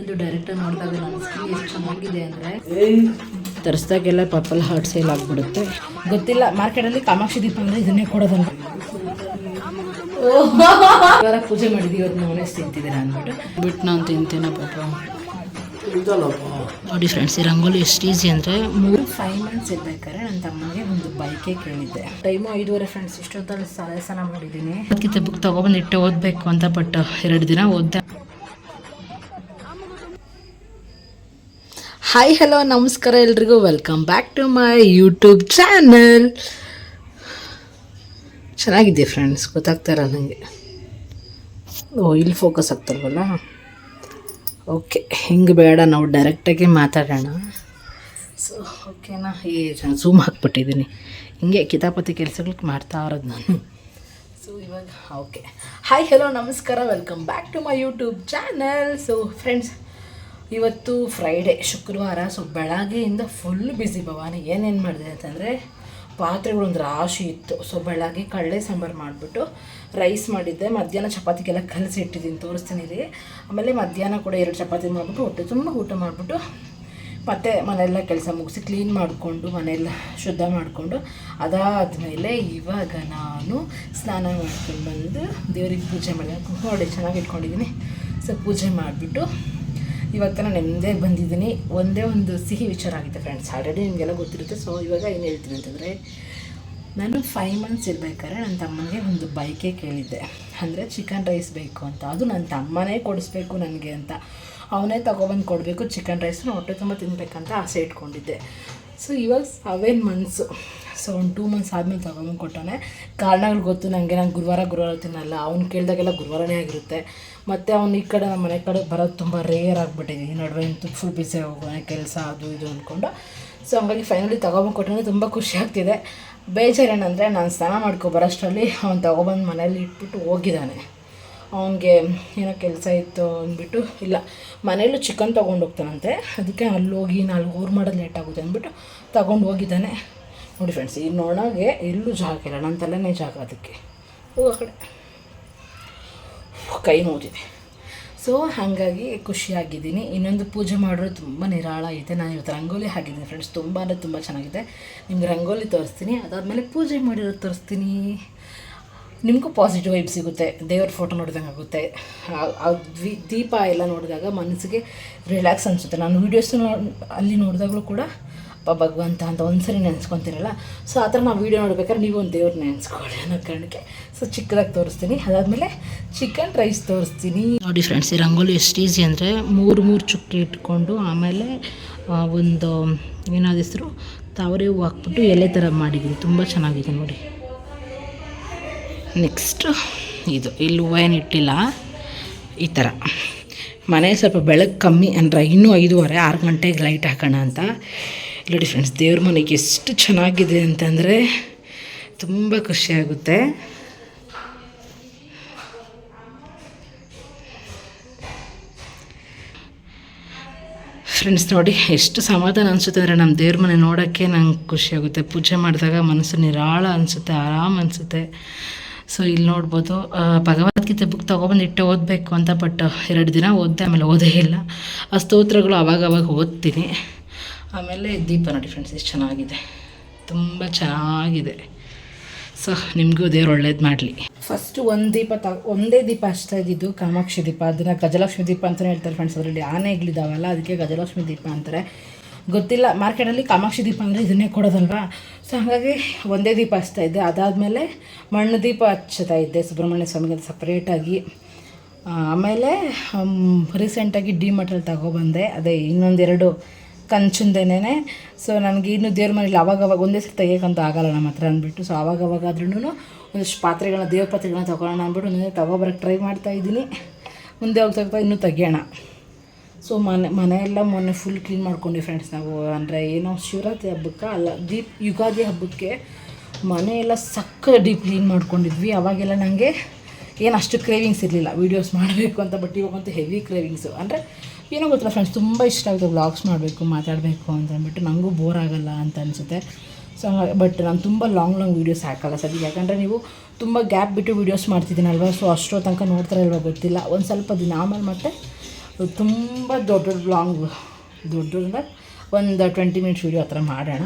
ಇದು ಡೈರೆಕ್ಟಾಗಿ ನೋಡಿದಾಗ ನನ್ನ ಸ್ಕಿನ್ ಎಷ್ಟು ಚೆನ್ನಾಗಿದೆ ಅಂದರೆ ತರಿಸ್ದಾಗೆಲ್ಲ ಪರ್ಪಲ್ ಹಾರ್ಟ್ ಸೇಲ್ ಆಗಿಬಿಡುತ್ತೆ. ಗೊತ್ತಿಲ್ಲ, ಮಾರ್ಕೆಟಲ್ಲಿ ಕಾಮಾಕ್ಷಿ ದೀಪ ಅಂದರೆ ಇದನ್ನೇ ಕೊಡೋದಲ್ಲ. ಇವಾಗ ಪೂಜೆ ಮಾಡಿದ್ದೀವಿ, ಇವತ್ತು ನಾನ್ ವೆಜ್ ತಿಂತಿದ್ದೀರಾ ಅಂದ್ಬಿಟ್ಟು ಬಿಟ್ಟು ನಾನು ತಿಂತೇನೆ ಪಾಪ. ನೋಡಿ ಫ್ರೆಂಡ್ಸ್, ಈ ರಂಗೋಲಿ ಎಷ್ಟು ಈಸಿ ಅಂದರೆ 5 ಮಂತ್ಸ್ ಇರ್ಬೇಕಾದ್ರೆ ನನ್ನ ತಮ್ಮನಿಗೆ ಒಂದು ಬೈಕೇ ಕೇಳಿದ್ದೆ. Time 5:30 friends. ಇಷ್ಟೊತ್ತಲ್ಲಿ ಸ್ನಾನ ಮಾಡಿದ್ದೀನಿ. ಅದಕ್ಕಿಂತ ಬುಕ್ ತೊಗೊಬಂದಿಟ್ಟು ಓದಬೇಕು ಅಂತ, ಬಟ್ 2 ದಿನ ಓದ್ದೆ. ಹಾಯ್ ಹಲೋ ನಮಸ್ಕಾರ ಎಲ್ರಿಗೂ, welcome back to my YouTube channel. ಚೆನ್ನಾಗಿದೆ ಫ್ರೆಂಡ್ಸ್, ಗೊತ್ತಾಗ್ತಾರ ನನಗೆ. ಇಲ್ಲಿ ಫೋಕಸ್ ಆಗ್ತಾರಲ್ಲ. ಓಕೆ, ಹಿಂಗೆ ಬೇಡ, ನಾವು ಡೈರೆಕ್ಟಾಗಿ ಮಾತಾಡೋಣ. ಸೊ ಓಕೆನಾ, ಈ ಝೂಮ್ ಹಾಕ್ಬಿಟ್ಟಿದ್ದೀನಿ. ಹಿಂಗೆ ಕಿತಾಪತಿ ಕೆಲಸಗಳಿಗೆ ಮಾಡ್ತಾ ಇರೋದು ನಾನು. ಸೊ ಇವಾಗ ಓಕೆ, ಹಾಯ್ ಹಲೋ ನಮಸ್ಕಾರ, welcome back to my YouTube channel. So friends, ಇವತ್ತು ಫ್ರೈಡೇ, ಶುಕ್ರವಾರ. ಸೊ ಬೆಳಗ್ಗೆಯಿಂದ ಫುಲ್ ಬ್ಯುಸಿ ಭವಾನಿ. ಏನೇನು ಮಾಡಿದೆ ಅಂತಂದರೆ, ಪಾತ್ರೆಗಳೊಂದು ರಾಶಿ ಇತ್ತು. ಸೊ ಬೆಳಗ್ಗೆ ಕಡಲೆ ಸಾಂಬಾರು ಮಾಡಿಬಿಟ್ಟು ರೈಸ್ ಮಾಡಿದ್ದೆ. ಮಧ್ಯಾಹ್ನ ಚಪಾತಿಗೆಲ್ಲ ಕಲಸಿ ಇಟ್ಟಿದ್ದೀನಿ, ತೋರಿಸ್ತೀನಿ ರೀ. ಆಮೇಲೆ ಮಧ್ಯಾಹ್ನ ಕೂಡ 2 ಚಪಾತಿ ಮಾಡಿಬಿಟ್ಟು ಹೊಟ್ಟೆ ತುಂಬ ಊಟ ಮಾಡಿಬಿಟ್ಟು ಮತ್ತೆ ಮನೆಯೆಲ್ಲ ಕೆಲಸ ಮುಗಿಸಿ ಕ್ಲೀನ್ ಮಾಡಿಕೊಂಡು ಮನೆಯೆಲ್ಲ ಶುದ್ಧ ಮಾಡಿಕೊಂಡು ಅದಾದಮೇಲೆ ಇವಾಗ ನಾನು ಸ್ನಾನ ಮಾಡ್ಕೊಂಡು ಬಂದು ದೇವ್ರಿಗೆ ಪೂಜೆ ಮಾಡಿ ನೋಡಿ ಚೆನ್ನಾಗಿ ಇಟ್ಕೊಂಡಿದ್ದೀನಿ. ಸೊ ಪೂಜೆ ಮಾಡಿಬಿಟ್ಟು ಇವಾಗ ನಾನು ನೆಮ್ಮದಿಯಾಗಿ ಬಂದಿದ್ದೀನಿ. ಒಂದೇ ಒಂದು ಸಿಹಿ ವಿಚಾರ ಆಗಿದೆ ಫ್ರೆಂಡ್ಸ್, ಆಲ್ರೆಡಿ ನಿಮಗೆಲ್ಲ ಗೊತ್ತಿರುತ್ತೆ. ಸೊ ಇವಾಗ ಏನು ಹೇಳ್ತೀನಿ ಅಂತಂದರೆ, ನಾನು 5 ಮಂತ್ಸ್ ಇರಬೇಕಾದ್ರೆ ನನ್ನ ತಮ್ಮನಿಗೆ ಒಂದು ಬೈಕೇ ಕೇಳಿದ್ದೆ. ಅಂದರೆ ಚಿಕನ್ ರೈಸ್ ಬೇಕು ಅಂತ. ಅದು ನನ್ನ ತಮ್ಮನೇ ಕೊಡಿಸ್ಬೇಕು ನನಗೆ ಅಂತ, ಅವನೇ ತೊಗೊಬಂದು ಕೊಡಬೇಕು ಚಿಕನ್ ರೈಸ್ನ ಹೊಟ್ಟೆ ತುಂಬ ತಿನ್ನಬೇಕಂತ ಆಸೆ ಇಟ್ಕೊಂಡಿದ್ದೆ. ಸೊ ಇವಾಗ 7 ಮಂತ್ಸು. ಸೊ ಒಂದು 2 ಮಂತ್ಸ್ ಆದಮೇಲೆ ತೊಗೊಂಬಂದು ಕೊಟ್ಟಾನೆ. ಕಾರಣಗಳು ಗೊತ್ತು ನನಗೆ. ನಾನು ಗುರುವಾರ ತಿನ್ನಲ್ಲ. ಅವ್ನು ಕೇಳಿದಾಗೆಲ್ಲ ಗುರುವಾರನೇ ಆಗಿರುತ್ತೆ. ಮತ್ತು ಅವ್ನು ಈ ಕಡೆ ನಮ್ಮ ಮನೆ ಕಡೆ ಬರೋದು ತುಂಬ ರೇರ್ ಆಗಿಬಿಟ್ಟಿದೆ. ಈ ನಡುವೆ ಇಂತೂ ಫುಲ್ ಬಿಸಿ ಹೋಗೋಣ ಕೆಲಸ ಅದು ಇದು ಅಂದ್ಕೊಂಡು. ಸೊ ಹಂಗಾಗಿ ಫೈನಲಿ ತೊಗೊಬಂದು ಕೊಟ್ಟರೆ ತುಂಬ ಖುಷಿ ಆಗ್ತಿದೆ. ಬೇಜಾರೇನೆಂದರೆ, ನಾನು ಸ್ನಾನ ಮಾಡ್ಕೊಬರೋಷ್ಟರಲ್ಲಿ ಅವ್ನು ತೊಗೊಬಂದು ಮನೇಲಿ ಇಟ್ಬಿಟ್ಟು ಹೋಗಿದ್ದಾನೆ. ಅವನಿಗೆ ಏನೋ ಕೆಲಸ ಇತ್ತು ಅಂದ್ಬಿಟ್ಟು, ಇಲ್ಲ ಮನೇಲೂ ಚಿಕನ್ ತೊಗೊಂಡು ಹೋಗ್ತಾನಂತೆ, ಅದಕ್ಕೆ ಅಲ್ಲೋಗಿ ನಾಲ್ಕು ಊರು ಮಾಡೋದು ಲೇಟ್ ಆಗುತ್ತೆ ಅಂದ್ಬಿಟ್ಟು ತೊಗೊಂಡು ಹೋಗಿದ್ದಾನೆ. ನೋಡಿ ಫ್ರೆಂಡ್ಸ್, ಈ ನೋಡೋಗೆ ಎಲ್ಲೂ ಜಾಗ ಇಲ್ಲ, ನನ್ನ ತಲೆನೇ ಜಾಗ. ಅದಕ್ಕೆ ಹೋಗೋ ಕಡೆ ಕೈ ನೋದಿದೆ. ಸೊ ಹಾಗಾಗಿ ಖುಷಿಯಾಗಿದ್ದೀನಿ. ಇನ್ನೊಂದು ಪೂಜೆ ಮಾಡೋದು ತುಂಬ ನಿರಾಳ ಇದೆ. ನಾನು ಇವತ್ತು ರಂಗೋಲಿ ಹಾಕಿದ್ದೀನಿ ಫ್ರೆಂಡ್ಸ್, ತುಂಬ ಅಂದರೆ ತುಂಬ ಚೆನ್ನಾಗಿದೆ. ನಿಮ್ಗೆ ರಂಗೋಲಿ ತೋರಿಸ್ತೀನಿ, ಅದಾದಮೇಲೆ ಪೂಜೆ ಮಾಡಿರೋದು ತೋರಿಸ್ತೀನಿ. ನಿಮಗೂ ಪಾಸಿಟಿವ್ ವೈಬ್ ಸಿಗುತ್ತೆ. ದೇವ್ರ ಫೋಟೋ ನೋಡಿದಂಗೆ ಆಗುತ್ತೆ. ದೀಪ ಎಲ್ಲ ನೋಡಿದಾಗ ಮನಸ್ಸಿಗೆ ರಿಲ್ಯಾಕ್ಸ್ ಅನಿಸುತ್ತೆ. ನಾನು ವೀಡಿಯೋಸ್ ಅಲ್ಲಿ ನೋಡಿದಾಗಲೂ ಕೂಡ ಭಗವಂತ ಅಂತ ಒಂದ್ಸರಿ ನೆನೆಸ್ಕೊತೀರಲ್ಲ. ಸೊ ಆ ಥರ ನಾವು ವೀಡಿಯೋ ನೋಡ್ಬೇಕಾದ್ರೆ ನೀವು ಒಂದು ದೇವ್ರು ನೆನೆಸ್ಕೊಳ್ಳಿ ಅನ್ನೋ ಕಾರಣಕ್ಕೆ ಸೊ ಚಿಕ್ಕದಾಗಿ ತೋರಿಸ್ತೀನಿ. ಅದಾದಮೇಲೆ ಚಿಕನ್ ರೈಸ್ ತೋರಿಸ್ತೀನಿ. ನೋಡಿ ಫ್ರೆಂಡ್ಸ್, ಈ ರಂಗೋಲಿ ಎಷ್ಟು ಈಸಿ ಅಂದರೆ, 3 ಚುಕ್ಕಿ ಇಟ್ಕೊಂಡು ಆಮೇಲೆ ಒಂದು ಏನಾದ ಹೆಸರು ತಾವರೆ ಹೂವು ಹಾಕ್ಬಿಟ್ಟು ಎಲೆ ಥರ ಮಾಡಿದ್ದೀನಿ. ತುಂಬ ಚೆನ್ನಾಗಿದೆ ನೋಡಿ. ನೆಕ್ಸ್ಟು ಇದು, ಇಲ್ಲಿ ಹೂವು ಏನು ಇಟ್ಟಿಲ್ಲ, ಈ ಥರ. ಮನೆ ಸ್ವಲ್ಪ ಬೆಳಕು ಕಮ್ಮಿ ಅಂದರೆ ಇನ್ನೂ 5:30 6 ಗಂಟೆಗೆ ಲೈಟ್ ಹಾಕೋಣ ಅಂತ. ನೋಡಿ ಫ್ರೆಂಡ್ಸ್, ದೇವ್ರ ಮನೆಗೆ ಎಷ್ಟು ಚೆನ್ನಾಗಿದೆ ಅಂತಂದರೆ ತುಂಬ ಖುಷಿಯಾಗುತ್ತೆ. ಫ್ರೆಂಡ್ಸ್ ನೋಡಿ, ಎಷ್ಟು ಸಮಾಧಾನ ಅನಿಸುತ್ತೆ ಅಂದರೆ, ನಮ್ಮ ದೇವ್ರ ಮನೆ ನೋಡೋಕ್ಕೆ ನಂಗೆ ಖುಷಿಯಾಗುತ್ತೆ. ಪೂಜೆ ಮಾಡಿದಾಗ ಮನಸ್ಸು ನಿರಾಳ ಅನಿಸುತ್ತೆ, ಆರಾಮ ಅನಿಸುತ್ತೆ. ಸೊ ಇಲ್ಲಿ ನೋಡ್ಬೋದು, ಭಗವದ್ಗೀತೆ ಬುಕ್ ತೊಗೊಬಂದು ಇಟ್ಟು ಓದಬೇಕು ಅಂತ, ಬಟ್ 2 ದಿನ ಓದಿದೆ, ಆಮೇಲೆ ಓದೇ ಇಲ್ಲ. ಆ ಸ್ತೋತ್ರಗಳು ಅವಾಗವಾಗ ಓದ್ತೀನಿ. ಆಮೇಲೆ ದೀಪ ನೋಡಿ ಫ್ರೆಂಡ್ಸ್, ಎಷ್ಟು ಚೆನ್ನಾಗಿದೆ, ತುಂಬ ಚೆನ್ನಾಗಿದೆ. ಸೊ ನಿಮಗೂ ದೇವ್ರು ಒಳ್ಳೇದು ಮಾಡಲಿ. ಫಸ್ಟು ಒಂದೇ ದೀಪ ಹಚ್ತಾ ಇದ್ದಿದ್ದು ಕಾಮಾಕ್ಷಿ ದೀಪ. ಅದನ್ನು ಗಜಲಕ್ಷ್ಮಿ ದೀಪ ಅಂತಲೇ ಹೇಳ್ತಾರೆ ಫ್ರೆಂಡ್ಸ್. ಅದರಲ್ಲಿ ಆನೆಗಳಿದ್ದಾವಲ್ಲ, ಅದಕ್ಕೆ ಗಜಲಕ್ಷ್ಮಿ ದೀಪ ಅಂತಾರೆ. ಗೊತ್ತಿಲ್ಲ, ಮಾರ್ಕೆಟಲ್ಲಿ ಕಾಮಾಕ್ಷಿ ದೀಪ ಅಂದರೆ ಇದನ್ನೇ ಕೊಡೋದಲ್ವಾ. ಸೊ ಹಾಗಾಗಿ ಒಂದೇ ದೀಪ ಹಚ್ತಾ ಇದ್ದೆ. ಅದಾದಮೇಲೆ ಮಣ್ಣು ದೀಪ ಹಚ್ತಾ ಇದ್ದೆ ಸುಬ್ರಹ್ಮಣ್ಯ ಸ್ವಾಮಿಗೆ ಸಪ್ರೇಟಾಗಿ. ಆಮೇಲೆ ರೀಸೆಂಟಾಗಿ ಡಿಮಾರ್ಟಲ್ಲಿ ತಗೊಬಂದೆ, ಅದೇ ಇನ್ನೊಂದೆರಡು ಕಂಚಿಂದೇನೆ. ಸೊ ನನಗೆ ಇನ್ನೂ ದೇವ್ರ ಮನೇಲಿ ಅವಾಗವಾಗ ಒಂದೇ ಸರಿ ತೆಗಿಯೋಕ್ಕಂತೂ ಆಗಲ್ಲ ನಮ್ಮ ಹತ್ರ ಅಂದ್ಬಿಟ್ಟು. ಸೊ ಆವಾಗವಾಗಾದ್ರೂ ಒಂದಷ್ಟು ಪಾತ್ರೆಗಳನ್ನ, ದೇವ್ರ ಪಾತ್ರೆಗಳನ್ನ ತೊಗೊಳ್ಳೋಣ ಅಂದ್ಬಿಟ್ಟು ಒಂದೇ ತೊಗೊಬರೋಕ್ಕೆ ಟ್ರೈ ಮಾಡ್ತಾಯಿದ್ದೀನಿ. ಮುಂದೆ ಹೋಗ್ತಾ ಇನ್ನೂ ತೆಗಿಯೋಣ. ಸೊ ಮನೆಯೆಲ್ಲ ಮೊನ್ನೆ ಫುಲ್ ಕ್ಲೀನ್ ಮಾಡ್ಕೊಂಡ್ವಿ ಫ್ರೆಂಡ್ಸ್ ನಾವು. ಅಂದರೆ ಏನೋ ಶಿವರಾತ್ರಿ ಹಬ್ಬಕ್ಕೆ ಅಲ್ಲ, ಯುಗಾದಿ ಹಬ್ಬಕ್ಕೆ ಮನೆಯೆಲ್ಲ ಡೀಪ್ ಕ್ಲೀನ್ ಮಾಡ್ಕೊಂಡಿದ್ವಿ. ಅವಾಗೆಲ್ಲ ನನಗೆ ಏನು ಅಷ್ಟು ಕ್ರೇವಿಂಗ್ಸ್ ಇರಲಿಲ್ಲ ವೀಡಿಯೋಸ್ ಮಾಡಬೇಕು ಅಂತ. ಬಟ್ ಇವಾಗಂತೂ ಹೆವಿ ಕ್ರೇವಿಂಗ್ಸು. ಅಂದರೆ ಏನೋ ಗೊತ್ತಿಲ್ಲ ಫ್ರೆಂಡ್ಸ್, ತುಂಬ ಇಷ್ಟ ಆಗುತ್ತೆ ವ್ಲಾಗ್ಸ್ ಮಾಡಬೇಕು, ಮಾತಾಡಬೇಕು ಅಂತ ಅಂದ್ಬಿಟ್ಟು. ನನಗೂ ಬೋರ್ ಆಗೋಲ್ಲ ಅಂತ ಅನಿಸುತ್ತೆ. ಸೊ ಬಟ್ ನಾನು ತುಂಬ ಲಾಂಗ್ ವೀಡಿಯೋಸ್ ಹಾಕಲ್ಲ ಸದ್ಯಕ್ಕೆ, ಯಾಕಂದರೆ ನೀವು ತುಂಬ ಗ್ಯಾಪ್ ಬಿಟ್ಟು ವೀಡಿಯೋಸ್ ಮಾಡ್ತಿದ್ದೀನಲ್ವ. ಸೊ ಅಷ್ಟೋ ತನಕ ನೋಡ್ತಾರಲ್ವ ಗೊತ್ತಿಲ್ಲ. ಒಂದು ಸ್ವಲ್ಪ ದಿನ ಆಮೇಲೆ ಮತ್ತೆ ತುಂಬ ದೊಡ್ಡ ಲಾಂಗ್ ದೊಡ್ಡದಿಂದ ಒಂದು 20 ಮಿನಿಟ್ಸ್ ವೀಡಿಯೋ ಆ ಥರ ಮಾಡೋಣ.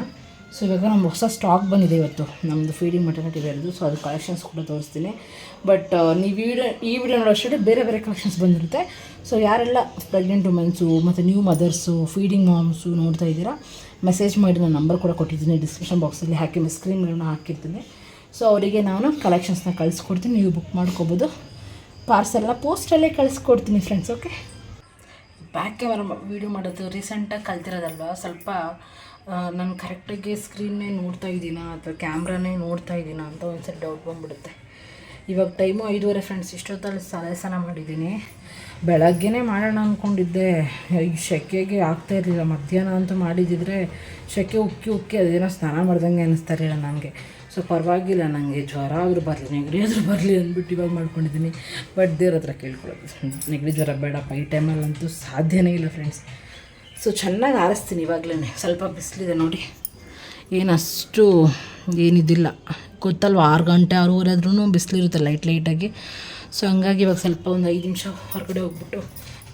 ಸೊ ಇವಾಗ ನಮ್ಮ ಹೊಸ ಸ್ಟಾಕ್ ಬಂದಿದೆ ಇವತ್ತು ನಮ್ಮದು ಫೀಡಿಂಗ್ ಮೆಟರ್ನಿಟಿ ವೇರ್ದು. ಸೊ ಅದು ಕಲೆಕ್ಷನ್ಸ್ ಕೂಡ ತೋರಿಸ್ತೀನಿ. ಬಟ್ ನೀವು ಈ ವಿಡಿಯೋ ನೋಡೋ ಅಷ್ಟೇ ಬೇರೆ ಬೇರೆ ಕಲೆಕ್ಷನ್ಸ್ ಬಂದಿರುತ್ತೆ. ಸೊ ಯಾರೆಲ್ಲ ಪ್ರೆಗ್ನೆಂಟ್ ವುಮೆನ್ಸು ಮತ್ತು ನ್ಯೂ ಮದರ್ಸು ಫೀಡಿಂಗ್ ಮಾಮ್ಸು ನೋಡ್ತಾ ಇದ್ದೀರಾ, ಮೆಸೇಜ್ ಮಾಡಿ ನಾನು ನಂಬರ್ ಕೂಡ ಕೊಟ್ಟಿದ್ದೀನಿ, ಡಿಸ್ಕ್ರಿಪ್ಷನ್ ಬಾಕ್ಸಲ್ಲಿ ಹಾಕಿ ಸ್ಕ್ರೀನ್ ಮೇಲೆ ಹಾಕಿರ್ತೀನಿ. ಸೊ ಅವರಿಗೆ ನಾನು ಕಲೆಕ್ಷನ್ಸ್ನ ಕಳಿಸ್ಕೊಡ್ತೀನಿ, ನೀವು ಬುಕ್ ಮಾಡ್ಕೋಬೋದು. ಪಾರ್ಸೆಲ್ಲ ಪೋಸ್ಟಲ್ಲೇ ಕಳಿಸ್ಕೊಡ್ತೀನಿ friends. Okay, back camera video ಮಾಡೋದು ರೀಸೆಂಟಾಗಿ ಕಲ್ತಿರೋದಲ್ವ, ಸ್ವಲ್ಪ ನಾನು ಕರೆಕ್ಟಾಗಿ ಸ್ಕ್ರೀನ್ನೇ ನೋಡ್ತಾ ಇದ್ದೀನಾ ಅಥವಾ ಕ್ಯಾಮ್ರಾನೇ ನೋಡ್ತಾ ಇದ್ದೀನಾ ಅಂತ ಒಂದ್ಸರಿ ಡೌಟ್ ಬಂದುಬಿಡುತ್ತೆ. ಇವಾಗ ಟೈಮು 5:30 ಫ್ರೆಂಡ್ಸ್. ಇಷ್ಟೊತ್ತಲ್ಲಿ ಸ್ನಾನ ಮಾಡಿದ್ದೀನಿ. ಬೆಳಗ್ಗೆನೇ ಮಾಡೋಣ ಅಂದ್ಕೊಂಡಿದ್ದೆ, ಈ ಸೆಕೆಗೆ ಆಗ್ತಾ ಇರಲಿಲ್ಲ. ಮಧ್ಯಾಹ್ನ ಅಂತೂ ಮಾಡಿದ್ದಿದ್ರೆ ಸೆಕೆ ಉಕ್ಕಿ ಅದೇನೋ ಸ್ನಾನ ಮಾಡ್ದಂಗೆ ಅನ್ನಿಸ್ತಾ ಇರಲಿಲ್ಲ ನನಗೆ. ಸೊ ಪರವಾಗಿಲ್ಲ, ನನಗೆ ಜ್ವರ ಆದರೂ ಬರಲಿ ನೆಗಡಿ ಆದರೂ ಬರಲಿ ಅಂದ್ಬಿಟ್ಟು ಇವಾಗ ಮಾಡ್ಕೊಂಡಿದ್ದೀನಿ. ಬಟ್ ದೇವ್ರ ಹತ್ರ ಕೇಳ್ಕೊಳ್ಳೋದು, ನೆಗಡಿ ಜ್ವರ ಬೇಡಪ್ಪ ಈ ಟೈಮಲ್ಲಂತೂ ಸಾಧ್ಯನೇ ಇಲ್ಲ ಫ್ರೆಂಡ್ಸ್. ಸೊ ಚೆನ್ನಾಗಿ ಆರಿಸ್ತೀನಿ ಇವಾಗಲೇ. ಸ್ವಲ್ಪ ಬಿಸಿಲಿದೆ ನೋಡಿ, ಏನಷ್ಟು ಏನಿದ್ದಿಲ್ಲ ಗೊತ್ತಲ್ವ. 6 ಗಂಟೆ 6:30 ಆದ್ರೂ ಬಿಸಿಲಿರುತ್ತೆ ಲೈಟಾಗಿ. ಸೊ ಹಂಗಾಗಿ ಇವಾಗ ಸ್ವಲ್ಪ ಒಂದು 5 ನಿಮಿಷ ಹೊರಗಡೆ ಹೋಗ್ಬಿಟ್ಟು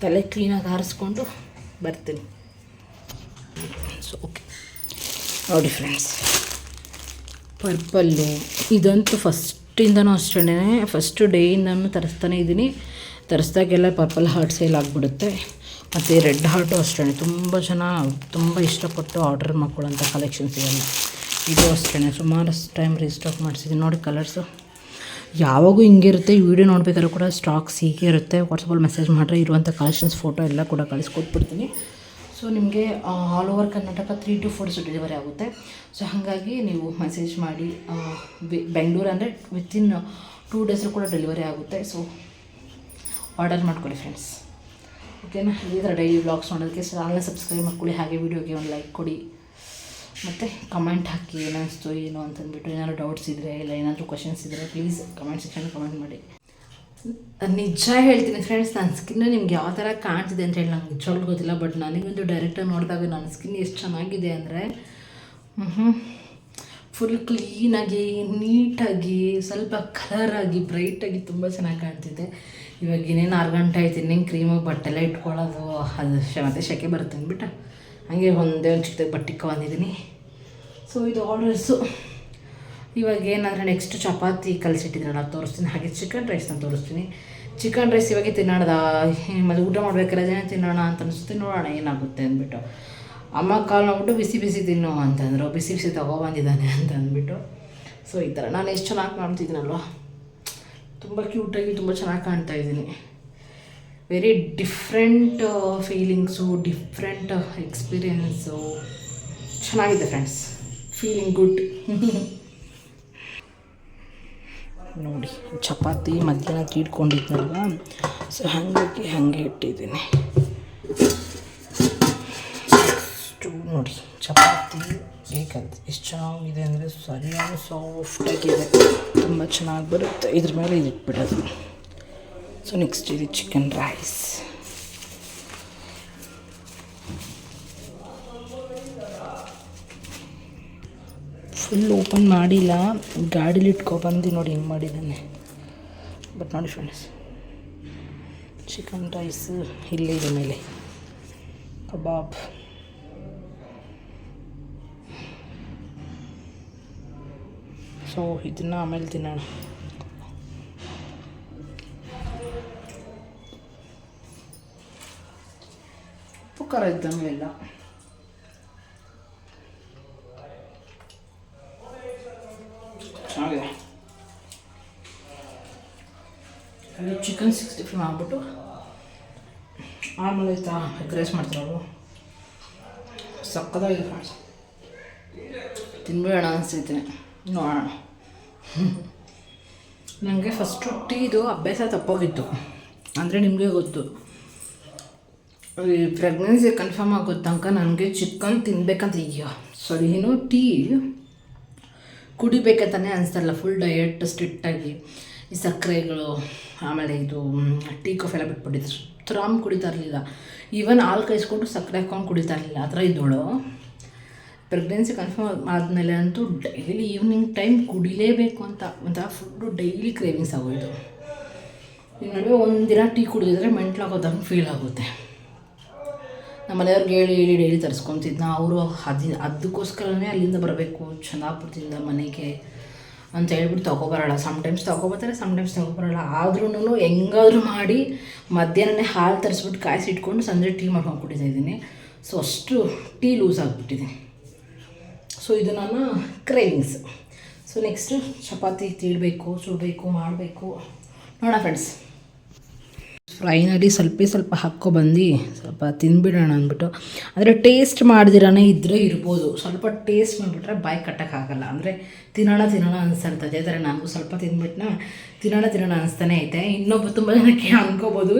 ತಲೆ ಕ್ಲೀನಾಗಿ ಆರಿಸ್ಕೊಂಡು ಬರ್ತೀನಿ. ಸೊ ಓಕೆ ನೋಡಿ ಫ್ರೆಂಡ್ಸ್, ಪರ್ಪಲ್ಲು ಇದಂತೂ ಫಸ್ಟಿಂದನೂ ಅಷ್ಟೇ, ಫಸ್ಟ್ ಡೇಯಿಂದನೂ ತರಿಸ್ತಾನೇ ಇದ್ದೀನಿ. ತರಿಸ್ದಾಗೆಲ್ಲ ಪರ್ಪಲ್ ಹಾರ್ಟ್ ಸೇಲ್ ಆಗಿಬಿಡುತ್ತೆ. ಮತ್ತು ರೆಡ್ ಹಾರ್ಟು ಅಷ್ಟೇ ತುಂಬ ಜನ ತುಂಬ ಇಷ್ಟಪಟ್ಟು ಆರ್ಡರ್ ಮಾಡ್ಕೊಳ್ಳೋಂಥ ಕಲೆಕ್ಷನ್ಸ್ ಇವೆಲ್ಲ. ಇದು ಅಷ್ಟೇ ಸುಮಾರು ಟೈಮ್ ರೀಸ್ಟಾಕ್ ಮಾಡಿಸಿದ್ದೀನಿ ನೋಡಿ. ಕಲರ್ಸು ಯಾವಾಗೂ ಹಿಂಗೆ ಇರುತ್ತೆ. ಈ ವಿಡಿಯೋ ನೋಡ್ಬೇಕಾದ್ರೂ ಕೂಡ ಸ್ಟಾಕ್ಸ್ ಹೀಗೆ ಇರುತ್ತೆ. ವಾಟ್ಸಪ್ಪಲ್ಲಿ ಮೆಸೇಜ್ ಮಾಡಿದ್ರೆ ಇರುವಂಥ ಕಲೆಕ್ಷನ್ಸ್ ಫೋಟೋ ಎಲ್ಲ ಕೂಡ ಕಳಿಸ್ಕೊಟ್ಬಿಡ್ತೀನಿ. ಸೊ ನಿಮಗೆ all over Karnataka 3 to 4 days delivery ಆಗುತ್ತೆ. ಸೊ ಹಾಗಾಗಿ ನೀವು ಮೆಸೇಜ್ ಮಾಡಿ, ಬೆಂಗಳೂರು ಅಂದರೆ ವಿತಿನ್ 2 ಡೇಸಲ್ಲಿ ಕೂಡ ಡೆಲಿವರಿ ಆಗುತ್ತೆ. ಸೊ ಆರ್ಡರ್ ಮಾಡ್ಕೊಳ್ಳಿ ಫ್ರೆಂಡ್ಸ್. ಓಕೆನಾ? ಈ ಥರ ಡೈಲಿ ವ್ಲಾಗ್ಸ್ ನೋಡೋದಕ್ಕೆ ಚಾನಲ್ನ ಸಬ್ಸ್ಕ್ರೈಬ್ ಮಾಡ್ಕೊಳ್ಳಿ. ಹಾಗೆ ವೀಡಿಯೋಗೆ ಒಂದು ಲೈಕ್ ಕೊಡಿ ಮತ್ತು ಕಮೆಂಟ್ ಹಾಕಿ ಏನಿಸ್ತು ಏನು ಅಂತಂದ್ಬಿಟ್ಟು. ಏನಾದರೂ ಡೌಟ್ಸ್ ಇದ್ದರೆ ಇಲ್ಲ ಏನಾದರೂ ಕ್ವಶನ್ಸ್ ಇದ್ದರೆ ಪ್ಲೀಸ್ ಕಮೆಂಟ್ ಸೆಕ್ಷನ್ ಕಮೆಂಟ್ ಮಾಡಿ. ನಿಜ ಹೇಳ್ತೀನಿ ಫ್ರೆಂಡ್ಸ್, ನನ್ನ ಸ್ಕಿನ್ನು ನಿಮ್ಗೆ ಯಾವ ಥರ ಕಾಣ್ತಿದೆ ಅಂತ ಹೇಳಿ ನಂಗೆ ನಿಜವಾಗ್ಲೂ ಗೊತ್ತಿಲ್ಲ. ಬಟ್ ನನಗೊಂದು ಡೈರೆಕ್ಟಾಗಿ ನೋಡಿದಾಗ ನನ್ನ ಸ್ಕಿನ್ ಎಷ್ಟು ಚೆನ್ನಾಗಿದೆ ಅಂದರೆ ಫುಲ್ ಕ್ಲೀನಾಗಿ ನೀಟಾಗಿ ಸ್ವಲ್ಪ ಕಲರಾಗಿ ಬ್ರೈಟಾಗಿ ತುಂಬ ಚೆನ್ನಾಗಿ ಕಾಣ್ತಿದೆ. ಇವಾಗ ಇನ್ನೇನು 6 ಗಂಟೆ ಆಯ್ತು, ಇನ್ನೇನು ಕ್ರೀಮಾಗಿ ಬಟ್ಟೆಲ್ಲ ಇಟ್ಕೊಳ್ಳೋದು ಅದು ಮತ್ತೆ ಸೆಕೆ ಬರುತ್ತೆ ಅಂದ್ಬಿಟ್ಟು ಹಾಗೆ ಒಂದೇ ಒಂದು ಚಿಕ್ಕದಾಗಿ ಬಟ್ಟೆ ಬಂದಿದ್ದೀನಿ. ಸೊ ಇದು ಆರ್ಡರ್ಸು. ಇವಾಗ ಏನಂದರೆ ನೆಕ್ಸ್ಟ್ ಚಪಾತಿ ಕಲಸಿಟ್ಟಿದ್ದೀನಲ್ಲ ಅದು ತೋರಿಸ್ತೀನಿ. ಹಾಗೆ ಚಿಕನ್ ರೈಸ್ನ ತೋರಿಸ್ತೀನಿ. ಚಿಕನ್ ರೈಸ್ ಇವಾಗೆ ತಿನ್ನೋಣ, ಮತ್ತೆ ಊಟ ಮಾಡ್ಬೇಕಾದ್ರೆ ತಿನ್ನೋಣ ಅಂತ ಅನಿಸುತ್ತೆ. ನೋಡೋಣ ಏನಾಗುತ್ತೆ ಅಂದ್ಬಿಟ್ಟು. ಅಮ್ಮ ಕಾಲು ನೋಡ್ಬಿಟ್ಟು ಬಿಸಿ ಬಿಸಿ ತಿನ್ನು ಅಂತಂದರು, ಬಿಸಿ ಬಿಸಿ ತೊಗೊಬಂದಿದ್ದಾನೆ ಅಂತ ಅಂದ್ಬಿಟ್ಟು. ಸೊ ಈ ಥರ ನಾನು ಎಷ್ಟು ಚೆನ್ನಾಗಿ ಕಾಣ್ತಿದ್ದೀನಲ್ವ, ತುಂಬ ಕ್ಯೂಟಾಗಿ ತುಂಬ ಚೆನ್ನಾಗಿ ಕಾಣ್ತಾ ಇದ್ದೀನಿ. Very different feelings, different experience ಚೆನ್ನಾಗಿದೆ ಫ್ರೆಂಡ್ಸ್. Feeling good. ನೋಡಿ ಚಪಾತಿ ಮಧ್ಯಾಹ್ನ ತೀಡ್ಕೊಂಡಿದ್ನಲ್ವ, ಸೊ ಹಾಗಾಗಿ ಹಾಗೆ ಇಟ್ಟಿದ್ದೀನಿ. ನೋಡಿ ಚಪಾತಿ ಬೇಕಂತ ಎಷ್ಟು ಚೆನ್ನಾಗಿದೆ ಅಂದರೆ ಸರಿಯಾಗಿ ಸಾಫ್ಟಾಗಿದೆ, ತುಂಬ ಚೆನ್ನಾಗಿ ಬರುತ್ತೆ. ಇದ್ರ ಮೇಲೆ ಇದು ಇಟ್ಬಿಡೋದು. ಸೊ ನೆಕ್ಸ್ಟ್ ಇದು ಚಿಕನ್ ರೈಸ್. ಫುಲ್ ಓಪನ್ ಮಾಡಿಲ್ಲ, ಗಾಡೀಲಿ ಇಟ್ಕೊಬಂದು ನೋಡಿ ಹೆಂಗೆ ಮಾಡಿದ್ದಾನೆ. ಬಟ್ ನೋಡಿ ಫ್ರೆಂಡ್ಸ್, ಚಿಕನ್ ರೈಸ್ ಇಲ್ಲೇ ಇದೆ ಮೇಲೆ, ಕಬಾಬ್. ಸೊ ಇದನ್ನು ಆಮೇಲೆ ತಿನ್ನೋಣ. ಉಪ್ಪು ಖಾರ ಇದ್ದಂಗೆ ಇಲ್ಲ. ಚೆನ್ನಾಗಿದೆ. ಅಲ್ಲಿ ಚಿಕನ್ 65 ಮಾಡಿಬಿಟ್ಟು ಆಮೇಲೆ ಎಗ್ ರೈಸ್ ಮಾಡ್ತಾರಲ್ಲ, ಸಕ್ಕತ್ತಾಗಿದೆ ಫ್ರೆಂಡ್ಸ್. ತಿನ್ಬೇಡ ಅನಿಸ್ತೈತೆ, ನೋಡೋಣ. ನನಗೆ ಫಸ್ಟು ಟೀದು ಅಭ್ಯಾಸ ತಪ್ಪೋಗಿತ್ತು. ಅಂದರೆ ನಿಮಗೆ ಗೊತ್ತು, ಈ ಪ್ರೆಗ್ನೆನ್ಸಿ ಕನ್ಫರ್ಮ್ ಆಗೋ ತನಕ ನನಗೆ ಚಿಕನ್ ತಿನ್ಬೇಕಂತ ಏನು ಟೀ ಕುಡಿಬೇಕಂತಲೇ ಅನಿಸ್ತಾರಲ್ಲ. ಫುಲ್ ಡಯಟ್ ಸ್ಟ್ರಿಕ್ಟಾಗಿ ಈ ಸಕ್ಕರೆಗಳು ಆಮೇಲೆ ಇದು ಟೀ ಕಾಫಿ ಎಲ್ಲ ಬಿಟ್ಬಿಟ್ಟಿದ್ದು. ಸುತರಾಮ್ ಕುಡಿತಾ ಇರಲಿಲ್ಲ. ಈವನ್ ಹಾಲು ಕಾಯಿಸ್ಕೊಂಡು ಸಕ್ಕರೆ ಹಾಕ್ಕೊಂಡು ಕುಡಿತಾ ಇರಲಿಲ್ಲ, ಆ ಥರ ಇದ್ದೋಳು. ಪ್ರೆಗ್ನೆನ್ಸಿ ಕನ್ಫರ್ಮ್ ಆದಮೇಲೆ ಅಂತೂ ಡೈಲಿ ಈವ್ನಿಂಗ್ ಟೈಮ್ ಕುಡಿಲೇಬೇಕು ಅಂತ ಒಂಥರ ಫುಡ್ಡು ಡೈಲಿ ಕ್ರೇವಿಂಗ್ಸ್ ಆಗೋಯಿತು. ಈ ನಡುವೆ ಒಂದಿನ ಟೀ ಕುಡಿದಿದ್ರೆ ಮೆಂಟ್ಲಾಗೋದಂಗೆ ಫೀಲ್ ಆಗುತ್ತೆ. ನಮ್ಮ ಮನೆಯವ್ರಿಗೆ ಹೇಳಿ ಹೇಳಿ ಡೈಲಿ ತರಿಸ್ಕೊತಿದ್ನ. ಅವರು ಅದಕ್ಕೋಸ್ಕರನೇ ಅಲ್ಲಿಂದ ಬರಬೇಕು ಚಂದಾಪುರದಿಂದ ಮನೆಗೆ ಅಂತ ಹೇಳ್ಬಿಟ್ಟು ತೊಗೊಬರೋಲ್ಲ. Sometimes ತೊಗೊಬರ್ತಾರೆ, sometimes ತೊಗೊಬರೋಲ್ಲ. ಆದ್ರೂ ಹೆಂಗಾದ್ರೂ ಮಾಡಿ ಮಧ್ಯಾಹ್ನನೇ ಹಾಲು ತರಿಸ್ಬಿಟ್ಟು ಕಾಯಿಸಿಟ್ಕೊಂಡು ಸಂಜೆ ಟೀ ಮಾಡ್ಕೊಂಡು ಕುಡಿತಾಯಿದ್ದೀನಿ. ಸೊ ಅಷ್ಟು ಟೀ ಲೂಸ್ ಆಗಿಬಿಟ್ಟಿದೆ. ಸೊ ಇದು ನನ್ನ ಕ್ರೇವಿಂಗ್ಸ್. ಸೊ ನೆಕ್ಸ್ಟು ಚಪಾತಿ ತೀಡಬೇಕು, ಸುಡಬೇಕು, ಮಾಡಬೇಕು ನೋಡೋಣ ಫ್ರೆಂಡ್ಸ್. ಫೈನಲಿ ಸ್ವಲ್ಪ ಹಾಕ್ಕೊಬಂದು ಸ್ವಲ್ಪ ತಿಂದ್ಬಿಡೋಣ ಅಂದ್ಬಿಟ್ಟು. ಅಂದರೆ ಟೇಸ್ಟ್ ಮಾಡ್ದಿರಾನೇ ಇದ್ದರೆ ಇರ್ಬೋದು, ಸ್ವಲ್ಪ ಟೇಸ್ಟ್ ಮಾಡಿಬಿಟ್ರೆ ಬಾಯಿ ಕಟ್ಟೋಕ್ಕಾಗಲ್ಲ. ಅಂದರೆ ತಿನ್ನೋಣ ಅನಿಸ್ತಾ ಅದೇ ಥರ ನನಗೂ ಸ್ವಲ್ಪ ತಿಂದ್ಬಿಟ್ನ ತಿನ್ನೋಣ ಅನಿಸ್ತಾನೆ ಐತೆ. ಇನ್ನೊಬ್ಬ ತುಂಬ ಜನಕ್ಕೆ ಅನ್ಕೋಬೋದು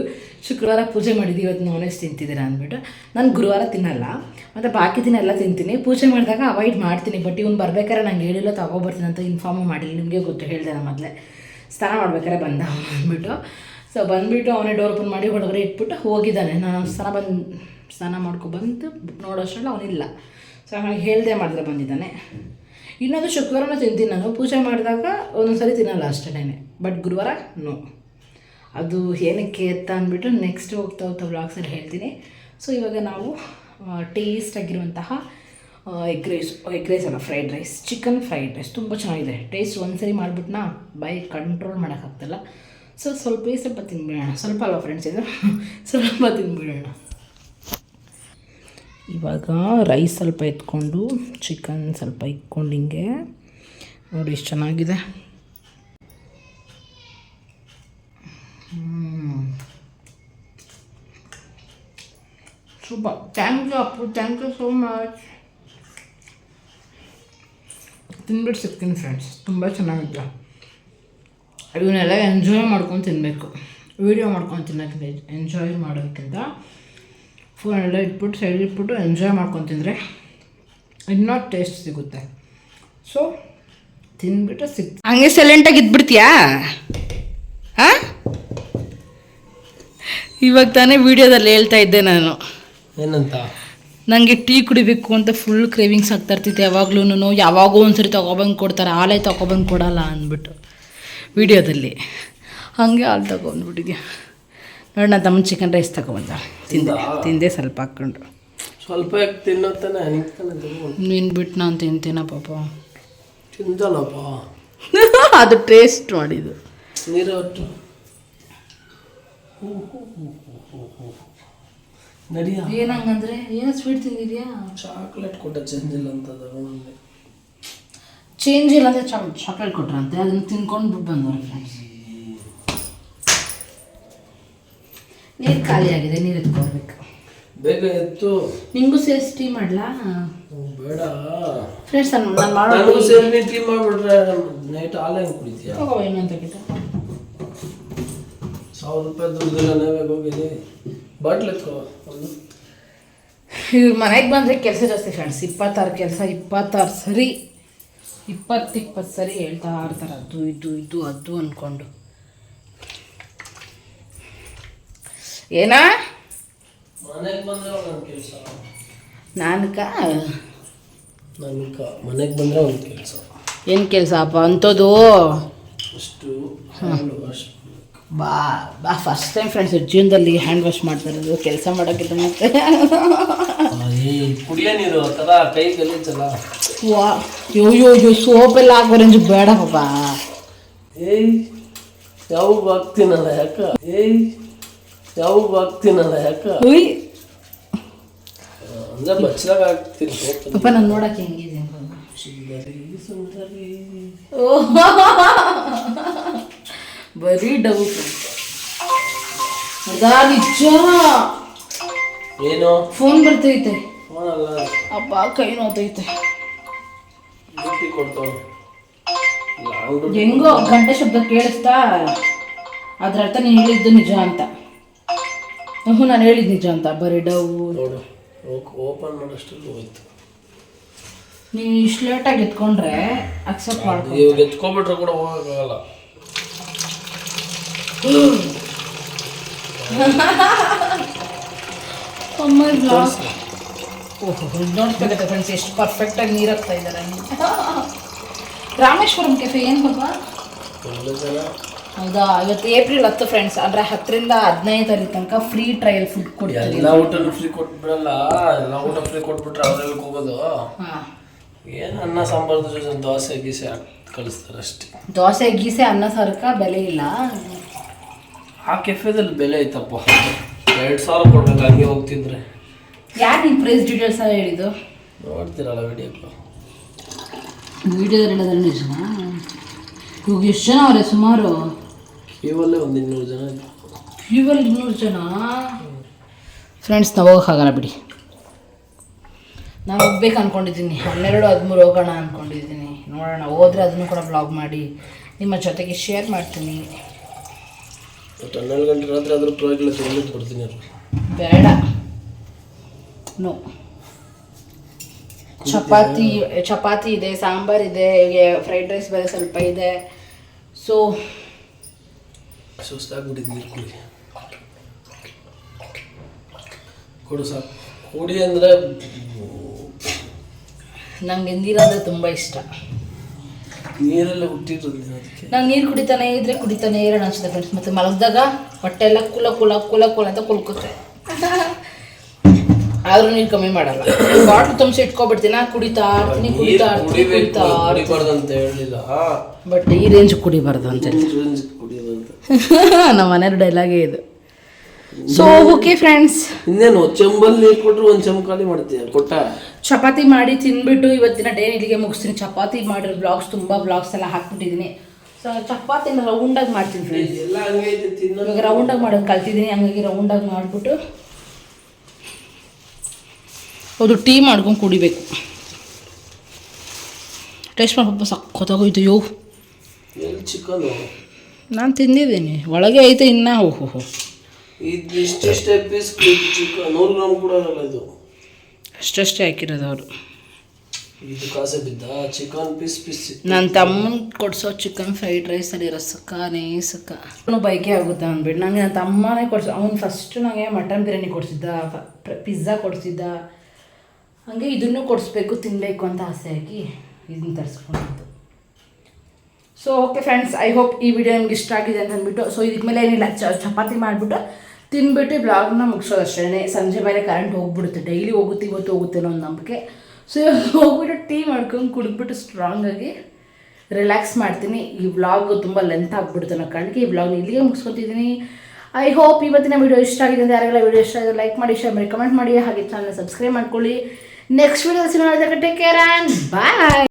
ಶುಕ್ರವಾರ ಪೂಜೆ ಮಾಡಿದ್ದೀವಿ ಇವತ್ತು ನಾನ್ ವೆಜ್ ತಿಂತಿದ್ದೀರಾ ಅಂದ್ಬಿಟ್ಟು. ನಾನು ಗುರುವಾರ ತಿನ್ನಲ್ಲ, ಮತ್ತು ಬಾಕಿ ದಿನ ಎಲ್ಲ ತಿಂತೀನಿ. ಪೂಜೆ ಮಾಡಿದಾಗ ಅವಾಯ್ಡ್ ಮಾಡ್ತೀನಿ. ಬಟ್ ಇವ್ನು ಬರ್ಬೇಕಾದ್ರೆ ನಂಗೆ ಹೇಳಿಲ್ಲ ತೊಗೊಬರ್ತೀನಿ ಅಂತ ಇನ್ಫಾರ್ಮು ಮಾಡಿಲ್ಲ. ನಿಮಗೆ ಗೊತ್ತು, ಹೇಳಿದೆ ನಾನು ಮೊದಲೇ ಸ್ನಾನ ಮಾಡ್ಬೇಕಾದ್ರೆ ಬಂದ ಅವನು ಅಂದ್ಬಿಟ್ಟು. ಸೊ ಬಂದುಬಿಟ್ಟು ಅವನೇ ಡೋರ್ ಓಪನ್ ಮಾಡಿ ಹೊರಗಡೆ ಇಟ್ಬಿಟ್ಟು ಹೋಗಿದ್ದಾನೆ. ನಾನು ಸ್ನಾನ ಮಾಡ್ಕೊಬಂದು ನೋಡೋಷ್ಟರಲ್ಲಿ ಅವನಿಲ್ಲ. ಸೊ ಹಾಗಾಗಿ ಹೇಳ್ದೆ ಮಾಡಿದ್ರೆ ಬಂದಿದ್ದಾನೆ. ಇನ್ನೊಂದು ಶುಕ್ರವಾರನೂ ತಿಂತೀನಿ ನಾನು. ಪೂಜೆ ಮಾಡಿದಾಗ ಒಂದೊಂದು ಸರಿ ತಿನ್ನಲ್ಲ ಅಷ್ಟೇ. ಬಟ್ ಗುರುವಾರ ನೋ. ಅದು ಏನಕ್ಕೆ ಅಂತ ಅಂದ್ಬಿಟ್ಟು ನೆಕ್ಸ್ಟ್ ಹೋಗ್ತಾ ವ್ಲಾಗ್ಸಲ್ಲಿ ಹೇಳ್ತೀನಿ. ಸೊ ಇವಾಗ ನಾವು ಟೇಸ್ಟಾಗಿರುವಂತಹ ಎಗ್ ರೈಸ್ ಅಲ್ಲ, fried rice, chicken fried rice ತುಂಬ ಚೆನ್ನಾಗಿದೆ ಟೇಸ್ಟ್. ಒಂದು ಸರಿ ಮಾಡಿಬಿಟ್ನಾ ಬಾಯಿ ಕಂಟ್ರೋಲ್ ಮಾಡೋಕ್ಕಾಗ್ತಲ್ಲ. ಸೊ ಸ್ವಲ್ಪ ತಿನ್ಬಿಡೋಣ. ಸ್ವಲ್ಪ ಅಲ್ವಾ ಫ್ರೆಂಡ್ಸ್, ಇದು ಸ್ವಲ್ಪ ತಿನ್ಬಿಡೋಣ. ಇವಾಗ ರೈಸ್ ಸ್ವಲ್ಪ ಎತ್ಕೊಂಡು ಚಿಕನ್ ಸ್ವಲ್ಪ ಇಟ್ಕೊಂಡು ಹಿಂಗೆ ನೋಡಿ ಎಷ್ಟು ಚೆನ್ನಾಗಿದೆ. Super. Thank you Appu, thank you so much. ತಿನ್ಬಿಟ್ಟು ಸಿಗ್ತೀನಿ ಫ್ರೆಂಡ್ಸ್, ತುಂಬ ಚೆನ್ನಾಗಿದೆ. ಇವನ್ನೆಲ್ಲ ಎಂಜಾಯ್ ಮಾಡ್ಕೊಂಡು ತಿನ್ನಬೇಕು. ವೀಡಿಯೋ ಮಾಡ್ಕೊಂಡು ತಿನ್ನೋಕ್ಕಿಂತ ಎಂಜಾಯ್ ಮಾಡೋದಕ್ಕಿಂತ ಫೋನೆಲ್ಲ ಇಟ್ಬಿಟ್ಟು ಸೈಡ್ ಇಟ್ಬಿಟ್ಟು ಎಂಜಾಯ್ ಮಾಡ್ಕೊಂಡು ತಿಂದರೆ ಇನ್ನೂ ಟೇಸ್ಟ್ ಸಿಗುತ್ತೆ. ಸೊ ತಿಂದ್ಬಿಟ್ಟು ಹಂಗೆ ಸೈಲೆಂಟಾಗಿ ಇದ್ಬಿಡ್ತೀಯಾ? ಹಾಂ, ಇವಾಗ ತಾನೇ ವೀಡಿಯೋದಲ್ಲಿ ಹೇಳ್ತಾ ಇದ್ದೆ ನಾನು ಏನಂತ, ನನಗೆ ಟೀ ಕುಡಿಬೇಕು ಅಂತ ಫುಲ್ ಕ್ರೇವಿಂಗ್ಸ್ ಆಗ್ತಾ ಇರ್ತಿತ್ತು ಯಾವಾಗ್ಲೂ. ಯಾವಾಗೋ ಒಂದ್ಸರಿ ತೊಗೊಬಂದು ಕೊಡ್ತಾರೆ, ಹಾಲೇ ತೊಗೊಬಂದು ಕೊಡಲ್ಲ ಅಂದ್ಬಿಟ್ಟು ವೀಡಿಯೋದಲ್ಲಿ. ಹಾಗೆ ಹಾಲು ತೊಗೊಂಡ್ಬಿಟ್ಟಿದ್ಯಾ ನೋಡಿ. ನಾನು ತಮ್ಮ ಚಿಕನ್ ರೈಸ್ ತೊಗೊಬಂದ ತಿಂದೆ ಸ್ವಲ್ಪ ಹಾಕ್ಕೊಂಡು. ಸ್ವಲ್ಪ ತಿನ್ನೋತಾನೆ ನೀನು ಬಿಟ್ಟು ನಾನು ತಿಂತೀನ ಪಾಪ. ತಿಂದಲ್ಲಪ್ಪ ಅದು ಟೇಸ್ಟ್ ಮಾಡಿದ್ದು ನೀರೊಟ್ಟು ನಡಿಯ. ಏನಂಗಂದ್ರೆ ಏನೋ ಸ್ವೀಟ್ ತಿಂದಿದ್ಯಾ? ಚಾಕ್ಲೇಟ್ ಕೊಟ್ಟ ಚೇಂಜ್ ಇಲ್ಲ ಅಂತದ. ಚೇಂಜ್ ಇಲ್ಲ ಅಂದರೆ ಚಾಕ್ಲೇಟ್ ಕೊಟ್ರಂತೆ, ಅದನ್ನು ತಿನ್ಕೊಂಡು ಬಿಟ್ಟು ಬಂದವ್ರೆ ಫ್ರೆಂಡ್ಸ್. ನೀರು ಖಾಲಿ ಆಗಿದೆ, ನೀರು ಎತ್ಕೊಳ್ಬೇಕು. ಬೇಗ ಎತ್ತು. ನಿಂಗೂ ಸೇರಿಸಿ ಟೀ ಮಾಡಲಾ? ಬೇಡ ಫ್ರೆಂಡ್ಸ್, ನಾನು ಮಾಡೋ ಸೇರಿ ಟೀ ಮಾಡಿಬಿಟ್ರೆ ನೈಟ್ ಹಾಲು ಹೆಂಗೆ ಕುಡಿತೀಯ? ತಗೋ ಏನಂತ ಗಿಟ್ಟ 1000 ರೂಪಾಯಿ ದುಡ್ಡಿಲ್ಲ, ನಾವೇ ಹೋಗಿದ್ವಿ. ಬಾಟ್ಲ್ ಎತ್ಕೋ. ಇವ್ರ ಮನೆಗೆ ಬಂದರೆ ಕೆಲಸ ಜಾಸ್ತಿ ಫ್ರೆಂಡ್ಸ್. 26 ಕೆಲಸ, 26 ಸರಿ 20 ಸರಿ ಹೇಳ್ತಾ ಇರ್ತಾರೆ ಇದು ಅದು ಅಂದ್ಕೊಂಡು. ಏನಾ ಮನೆಗೆ ಬಂದರೆ ಒಂದು ಕೆಲಸ, ನಾನಕ ಮನೆಗೆ ಬಂದರೆ ಒಂದು ಕೆಲಸ. ಏನು ಕೆಲಸ ಅಪ್ಪ ಅಂಥದ್ದು? ಅಷ್ಟು ಹ್ಯಾಂಡ್ ವಾಶ್. ಬಾ ಫಸ್ಟ್ ಟೈಮ್ ಫ್ರೆಂಡ್ಸ್ ಜೀವನದಲ್ಲಿ ಹ್ಯಾಂಡ್ ವಾಶ್ ಮಾಡ್ತಾ ಇರೋದು. ಕೆಲಸ ಮಾಡೋಕ್ಕಿಂತ ಮತ್ತೆ ಕುಡಿಯೋ ನೀರು ಥರ ಕೈ ಗಲೀಜಲ್ಲ. ವಾ ಯೋ ಸೋಪೆಲ್ಲ ಹಾಕೋರಂಜು ಬೇಡ ಪಾಪ. ಯಾವಾಗ ಹಾಕ್ತೀನಲ್ಲ ಯಾಕ? ಯಾವಾಗ ಹಾಕ್ತೀನಲ್ಲ ಯಾಕ? ಅಂದ್ರೆ ಬಚ್ಚಲಾಗ ಹಾಕ್ತೀನಿ ಪಾಪ. ನಾನು ನೋಡಕ್ಕೆ ಹೆಂಗಿದೆ ಸುಂದರಿ ಬರೀ ಡೌಟ್ ನಿಜ. ಏನು ಫೋನ್ ಬರ್ತೈತೆ? ಫೋನ್ ಅಲ್ಲ ಅಪ್ಪ, ಕೈ ನೋತೈತೆ. ಹೆಂಗೋ ಗಂಟೆ ಶಬ್ದ ಕೇಳಿಸ್ತಾ, ಅದ್ರ ಅರ್ಥ ನೀನು ಹೇಳಿದ್ದು ನಿಜ ಅಂತ. ನಾನು ಹೇಳಿದ್ದು ನಿಜ ಅಂತ. ಬರೀ ಡವ್ ನೋಡು, ಓಪನ್ ಮಾಡೋಷ್ಟರಲ್ಲಿ ಹೋಯ್ತು. ನೀವು ಇಷ್ಟು ಲೇಟಾಗಿ ಎತ್ಕೊಂಡ್ರೆ ಅಕ್ಸೆಪ್ಟ್ ಮಾಡ್ಕೊ. ಇವಾಗ ಎತ್ಕೊಂಡ್ಬಿಟ್ರೆ ಕೂಡ ಹೋಗೋಕ್ಕಾಗಲ್ಲ. ನೋಡ್ಬೇಕಾಗುತ್ತೆ ಫ್ರೆಂಡ್ಸ್ ಎಷ್ಟು ಪರ್ಫೆಕ್ಟಾಗಿ ನೀರು ಹಾಕ್ತಾ ಇದ್ದಾರೆ. ರಾಮೇಶ್ವರಂ ಕೆಫೆ ಏನು ಹೋಗ? ಒಳ್ಳೆ ಜನ ಹೌದಾ? ಇವತ್ತು ಏಪ್ರಿಲ್ 10 ಫ್ರೆಂಡ್ಸ್, ಅಂದರೆ 10ರಿಂದ 15 ತಾರೀಕು ತನಕ ಫ್ರೀ ಟ್ರಯಲ್ ಫುಡ್ ಕೊಡ್ತೀವಿ. ಎಲ್ಲ ಊಟನೂ ಫ್ರೀ ಕೊಟ್ಬಿಡಲ್ಲ, ಎಲ್ಲ ಊಟ ಫ್ರೀ ಕೊಟ್ಬಿಟ್ರೆ ಅವ್ರಿಗೆ ಹೋಗೋದು. ಏನು ಅನ್ನ ಸಾಂಬಾರ್ದು ಜೊತೆ ದೋಸೆ ಗೀಸೆ ಕಳಿಸ್ತಾರೆ ಅಷ್ಟೇ. ದೋಸೆ ಗೀಸೆ ಅನ್ನ ಸಾರಕ್ಕೆ ಬೆಲೆ ಇಲ್ಲ. ಆ ಕೆಫೆದಲ್ಲಿ ಬೆಲೆ ಐತಪ್ಪ, 2000 ಕೊಡ್ಬೇಕು ಹಂಗೆ ಹೋಗ್ತಿದ್ರೆ. ಯಾರು ನಿಮ್ಮ ಪ್ರೈಸ್ ಡೀಟೇಲ್ಸ್ ಎಲ್ಲ ಹೇಳಿದ್ದು? ನೋಡ್ತೀರಲ್ಲ ವಿಡಿಯೋಗಳು. ವಿಡಿಯೋದಲ್ಲಿ ಹೇಳೋದ್ರಲ್ಲಿ ನಿಜನಾ? ಇವಾಗ ಎಷ್ಟು ಜನ ಅವರೇ? ಸುಮಾರು ಕ್ಯೂವಲ್ಲೇ ಒಂದು 200 ಜನ ಇದ್ರು. ಕ್ಯೂವಲ್ಲಿ 200 ಜನ ಫ್ರೆಂಡ್ಸ್. ನಾವು ಹೋಗೋಕ್ಕಾಗಲ್ಲ ಬಿಡಿ. ನಾನು ಹೋಗ್ಬೇಕು ಅಂದ್ಕೊಂಡಿದ್ದೀನಿ, 12-13 ಹೋಗೋಣ ಅಂದ್ಕೊಂಡಿದ್ದೀನಿ. ನೋಡೋಣ, ಹೋದರೆ ಅದನ್ನು ಕೂಡ ಬ್ಲಾಗ್ ಮಾಡಿ ನಿಮ್ಮ ಜೊತೆಗೆ ಶೇರ್ ಮಾಡ್ತೀನಿ. 12 ಗಂಟೆ ರಾತ್ರಿ ಆದರೂ ಪರವಾಗಿಲ್ಲ, ತಿಂಗಳಿಗೆ ಕೊಡ್ತೀನಿ. ಬೇಡ, ನೋ. ಚಪಾತಿ ಇದೆ, ಸಾಂಬಾರಿದೆ, ಫ್ರೈಡ್ ರೈಸ್ ಬೇರೆ ಸ್ವಲ್ಪ ಇದೆ. ಸೊ ಸುಸ್ತಾಗ್ಬಿಟ್ಟಿದ್ದು, ನೀರು ಕುಡಿ ಕೊಡು ಸಾಕು. ಕುಡಿ ಅಂದರೆ ನನಗೆ ನೀರು ಅಂದರೆ ತುಂಬ ಇಷ್ಟ. ನೀರೆಲ್ಲ ಹುಟ್ಟಿರೋದು ಅದಕ್ಕೆ. ನಂಗೆ ನೀರು ಕುಡಿತಾನೆ ಇರೋಣ ಅನ್ಸುತ್ತೆ ಫ್ರೆಂಡ್ಸ್. ಮತ್ತು ಮಲಗಿದಾಗ ಹೊಟ್ಟೆ ಎಲ್ಲ ಕುಲ ಕುಲ ಕುಲ ಕುಲ ಅಂತ ಕುಲ್ಕುತ್ತೆ. ಆದ್ರೂ ನೀರು ಕಮ್ಮಿ ಮಾಡಲ್ಲ. ಬಾಟ್ಲು ತುಂಬಿಸಿ ಇಟ್ಕೊಬಿಡ್ತೀನಿ, ಕುಡಿತಾ ಕುಡಿಬಾರ್ದಂತ ಹೇಳಿಲ್ಲ, ಬಟ್ ಈ ರೇಂಜ್ ಕುಡಿಬಾರ್ದು ಅಂತ ನಮ್ಮ ಮನೆಯವ್ರ ಡೈಲಾಗೇ ಇದು. ಸೊ ಓಕೆ ಫ್ರೆಂಡ್ಸ್, ಇನ್ನೇನು ಚೆಂಬಲ್ಲಿ ನೀರು ಕೊಟ್ಟರು ಒಂದು ಚೆಂಬು ಖಾಲಿ ಮಾಡ್ತೀಯ ಕೊಟ್ಟ. ಚಪಾತಿ ಮಾಡಿ ತಿಂದ್ಬಿಟ್ಟು ಇವತ್ತಿನ ಡೇ ಇಲ್ಲಿಗೆ ಮುಗಿಸ್ತೀನಿ. ಚಪಾತಿ ಮಾಡಿರೋ ಬ್ಲಾಗ್ಸ್, ತುಂಬ ಬ್ಲಾಗ್ಸ್ ಎಲ್ಲ ಹಾಕ್ಬಿಟ್ಟಿದ್ದೀನಿ. ಸೊ ಚಪಾತಿನ ರೌಂಡಾಗಿ ಮಾಡ್ತೀನಿ ಫ್ರೆಂಡ್ಸ್. ಎಲ್ಲ ಹಂಗೆ ಐತೆ, ಇವಾಗ ರೌಂಡಾಗಿ ಮಾಡೋದು ಕಲ್ತಿದ್ದೀನಿ. ಹಂಗಾಗಿ ರೌಂಡಾಗಿ ಮಾಡಿಬಿಟ್ಟು ಅದು ಟೀ ಮಾಡ್ಕೊಂಡು ಕುಡಿಬೇಕು. ಟೇಸ್ಟ್ ಮಾಡಿ ಸಕ್ಕತ್ತಾಗೋಯ್ತು. ಯೋ ಚಿಕನು ನಾನು ತಿಂದಿದ್ದೀನಿ, ಒಳಗೆ ಐತೆ ಇನ್ನೂ. ಓಹೋ, ಇದು ಇಷ್ಟೇ ಪೀಸ್ ಚಿಕನ್ 100 ಗ್ರಾಮ್ ಕೂಡ ಇರಲ್ಲ ಇದು. ಅಷ್ಟೇ ಹಾಕಿರೋದು ಅವರು. ಇದು ಕಾಸೆ ಬಿದ್ದ ಚಿಕನ್ ಪೀಸ್. ನನ್ನ ತಮ್ಮನ ಕೊಡಿಸೋ ಚಿಕನ್ ಫ್ರೈಡ್ ರೈಸಲ್ಲಿರೋ ಸುಖನೇ ಸುಖ. ಅವನು ಬೈಕೆ ಆಗುತ್ತೆ ಅಂದ್ಬಿಟ್ಟು ನನಗೆ ನನ್ನ ತಮ್ಮನೇ ಕೊಡಿಸೋ. ಅವ್ನು ಫಸ್ಟು ನನಗೆ ಮಟನ್ ಬಿರಿಯಾನಿ ಕೊಡಿಸಿದ್ದ, ಪಿಜ್ಜಾ ಕೊಡಿಸಿದ್ದ. ಹಾಗೆ ಇದನ್ನು ಕೊಡಿಸ್ಬೇಕು, ತಿನ್ನಬೇಕು ಅಂತ ಆಸೆ ಆಗಿ ಇದನ್ನು ತರಿಸ್ಕೊಂಡಿದ್ದು. So okay friends, I hope ಈ ವಿಡಿಯೋ ನಿಮ್ಗೆ ಇಷ್ಟ ಆಗಿದೆ ಅಂತ ಅಂದ್ಬಿಟ್ಟು. ಸೊ ಇದಕ್ಕೆ ಮೇಲೆ ಏನಿಲ್ಲ, ಚಪಾತಿ ಮಾಡಿಬಿಟ್ಟು ತಿಂದ್ಬಿಟ್ಟು ಬ್ಲಾಗ್ನ ಮುಗಿಸೋದಷ್ಟೇ. ಸಂಜೆ ಮೇಲೆ ಕರೆಂಟ್ ಹೋಗ್ಬಿಡುತ್ತೆ, ಡೈಲಿ ಹೋಗುತ್ತೆ, ಇವತ್ತು ಹೋಗುತ್ತೆ ಅನ್ನೋ ಒಂದು ನಂಬಿಕೆ. ಸೊ ಇವಾಗ ಹೋಗ್ಬಿಟ್ಟು ಟೀ ಮಾಡ್ಕೊಂಡು ಕುಡಿದ್ಬಿಟ್ಟು ಸ್ಟ್ರಾಂಗಾಗಿ ರಿಲ್ಯಾಕ್ಸ್ ಮಾಡ್ತೀನಿ. ಈ ವ್ಲಾಗ್ ತುಂಬ ಲೆಂತ್ ಆಗಿಬಿಡುತ್ತೆ ಅನ್ನೋ ಕಾರಣಕ್ಕೆ ಈ ವ್ಲಾಗ್ನ ಇಲ್ಲಿಗೆ ಮುಗಿಸ್ಕೊತಿದ್ದೀನಿ. ಐ ಹೋಪ್ ಇವತ್ತಿನ ವಿಡಿಯೋ ಇಷ್ಟ ಆಗಿದೆ ಅಂತ. ಯಾರೆಲ್ಲ ವಿಡಿಯೋ ಇಷ್ಟ ಆಗಿದೆ ಲೈಕ್ ಮಾಡಿ, ಶೇರ್ ಮಾಡಿ, ಕಮೆಂಟ್ ಮಾಡಿ, ಹಾಗೆ ಚಾನಲ್ ಸಬ್ಸ್ಕ್ರೈಬ್ ಮಾಡ್ಕೊಳ್ಳಿ. ನೆಕ್ಸ್ಟ್ ವಿಡಿಯೋ ಸಿಗೋಣ. Take care and bye.